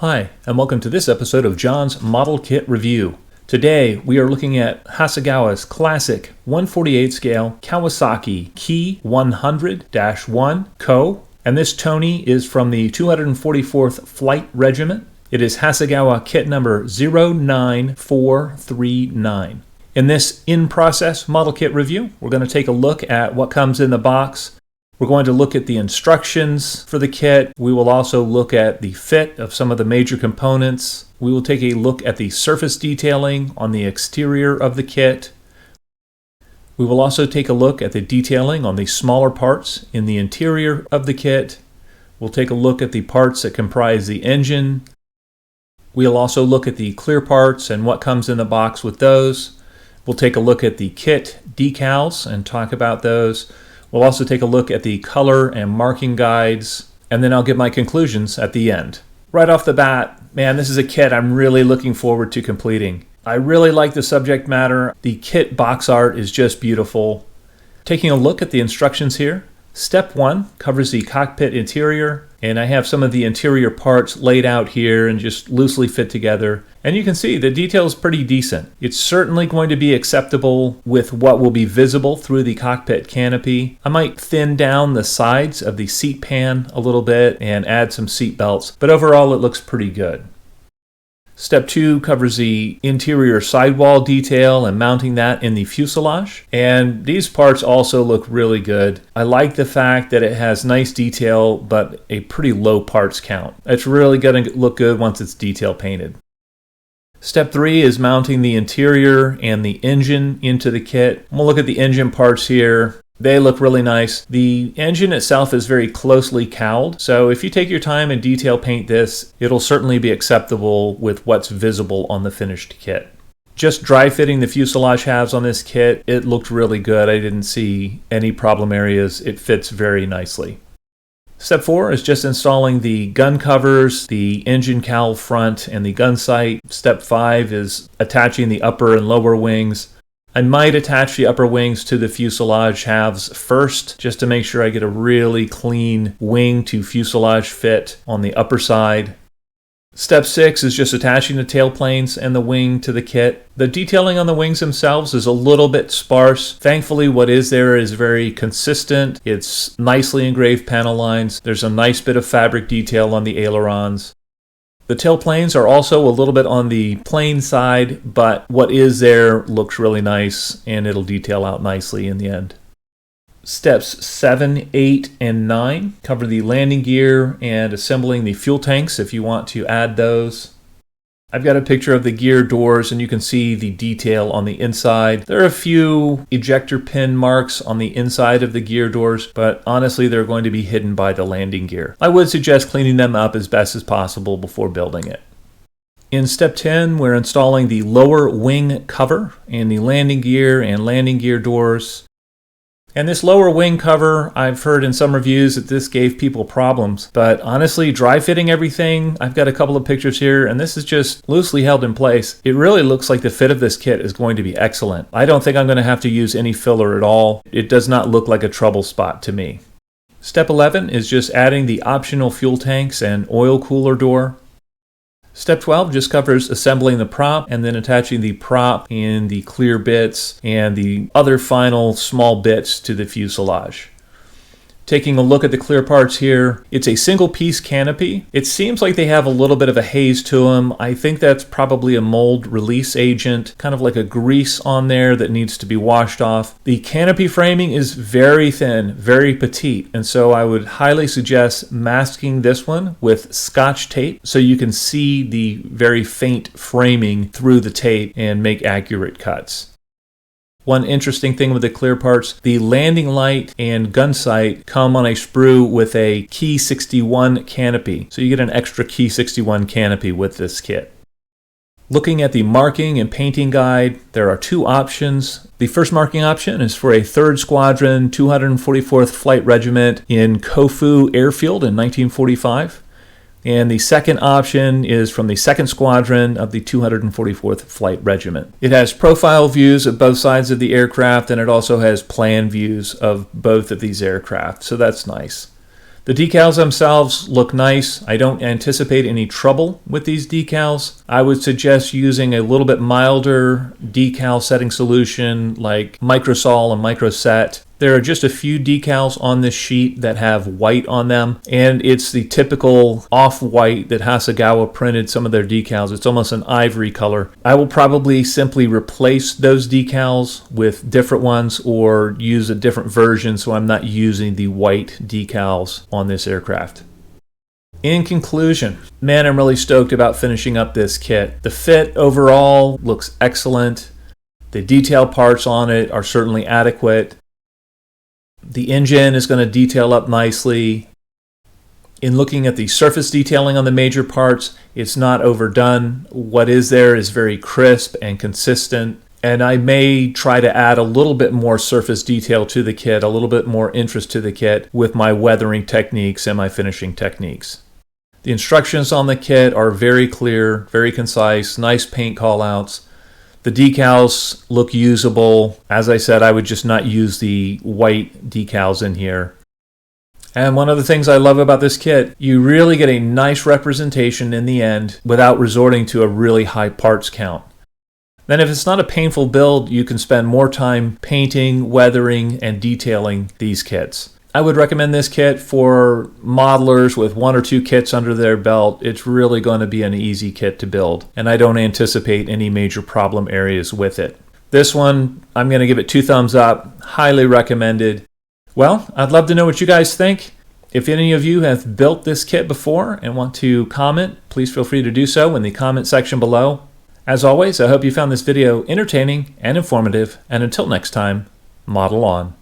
Hi, and welcome to this episode of John's Model Kit Review. Today, we are looking at Hasegawa's classic 1/48 scale Kawasaki Ki100-I Koh, and this Tony is from the 244th Flight Regiment. It is Hasegawa kit number 09439. In this in-process model kit review, we're going to take a look at what comes in the box. We're going to look at the instructions for the kit. We will also look at the fit of some of the major components. We will take a look at the surface detailing on the exterior of the kit. We will also take a look at the detailing on the smaller parts in the interior of the kit. We'll take a look at the parts that comprise the engine. We'll also look at the clear parts and what comes in the box with those. We'll take a look at the kit decals and talk about those. We'll also take a look at the color and marking guides, and then I'll give my conclusions at the end. Right off the bat, man, this is a kit I'm really looking forward to completing. I really like the subject matter. The kit box art is just beautiful. Taking a look at the instructions here, Step 1 covers the cockpit interior, and I have some of the interior parts laid out here and just loosely fit together. And you can see the detail is pretty decent. It's certainly going to be acceptable with what will be visible through the cockpit canopy. I might thin down the sides of the seat pan a little bit and add some seat belts, but overall it looks pretty good. Step 2 covers the interior sidewall detail and mounting that in the fuselage. And these parts also look really good. I like the fact that it has nice detail, but a pretty low parts count. It's really going to look good once it's detail painted. Step 3 is mounting the interior and the engine into the kit. We'll look at the engine parts here. They look really nice. The engine itself is very closely cowled, so if you take your time and detail paint this, it'll certainly be acceptable with what's visible on the finished kit. Just dry fitting the fuselage halves on this kit, it looked really good. I didn't see any problem areas. It fits very nicely. Step 4 is just installing the gun covers, the engine cowl front, and the gun sight. Step 5 is attaching the upper and lower wings. I might attach the upper wings to the fuselage halves first, just to make sure I get a really clean wing to fuselage fit on the upper side. Step 6 is just attaching the tail planes and the wing to the kit. The detailing on the wings themselves is a little bit sparse. Thankfully, what is there is very consistent. It's nicely engraved panel lines. There's a nice bit of fabric detail on the ailerons. The tail planes are also a little bit on the plain side, but what is there looks really nice and it'll detail out nicely in the end. Steps 7, 8, and 9 cover the landing gear and assembling the fuel tanks if you want to add those. I've got a picture of the gear doors and you can see the detail on the inside. There are a few ejector pin marks on the inside of the gear doors, but honestly they're going to be hidden by the landing gear. I would suggest cleaning them up as best as possible before building it. In step 10, we're installing the lower wing cover and the landing gear and landing gear doors. And this lower wing cover, I've heard in some reviews that this gave people problems, but honestly, dry fitting everything, I've got a couple of pictures here, and this is just loosely held in place. It really looks like the fit of this kit is going to be excellent. I don't think I'm going to have to use any filler at all. It does not look like a trouble spot to me. Step 11 is just adding the optional fuel tanks and oil cooler door. Step 12 just covers assembling the prop and then attaching the prop and the clear bits and the other final small bits to the fuselage. Taking a look at the clear parts here, it's a single piece canopy. It seems like they have a little bit of a haze to them. I think that's probably a mold release agent, kind of like a grease on there that needs to be washed off. The canopy framing is very thin, very petite, and so I would highly suggest masking this one with Scotch tape so you can see the very faint framing through the tape and make accurate cuts. One interesting thing with the clear parts, the landing light and gun sight come on a sprue with a Ki-61 canopy. So you get an extra Ki-61 canopy with this kit. Looking at the marking and painting guide, there are two options. The first marking option is for a 3rd Squadron 244th Flight Regiment in Kofu Airfield in 1945. And the second option is from the 2nd Squadron of the 244th Flight Regiment. It has profile views of both sides of the aircraft, and it also has plan views of both of these aircraft, so that's nice. The decals themselves look nice. I don't anticipate any trouble with these decals. I would suggest using a little bit milder decal setting solution like Microsol and Microset. There are just a few decals on this sheet that have white on them, and it's the typical off-white that Hasegawa printed some of their decals. It's almost an ivory color. I will probably simply replace those decals with different ones or use a different version so I'm not using the white decals on this aircraft. In conclusion, man, I'm really stoked about finishing up this kit. The fit overall looks excellent. The detail parts on it are certainly adequate. The engine is going to detail up nicely. In looking at the surface detailing on the major parts, it's not overdone. What is there is very crisp and consistent. And I may try to add a little bit more surface detail to the kit, a little bit more interest to the kit with my weathering techniques and my finishing techniques. The instructions on the kit are very clear, very concise, nice paint callouts. The decals look usable. As I said, I would just not use the white decals in here. And one of the things I love about this kit, you really get a nice representation in the end without resorting to a really high parts count. Then if it's not a painful build, you can spend more time painting, weathering, and detailing these kits. I would recommend this kit for modelers with 1 or 2 kits under their belt. It's really going to be an easy kit to build, and I don't anticipate any major problem areas with it. This one, I'm going to give it 2 thumbs up. Highly recommended. Well, I'd love to know what you guys think. If any of you have built this kit before and want to comment, please feel free to do so in the comment section below. As always, I hope you found this video entertaining and informative, and until next time, model on.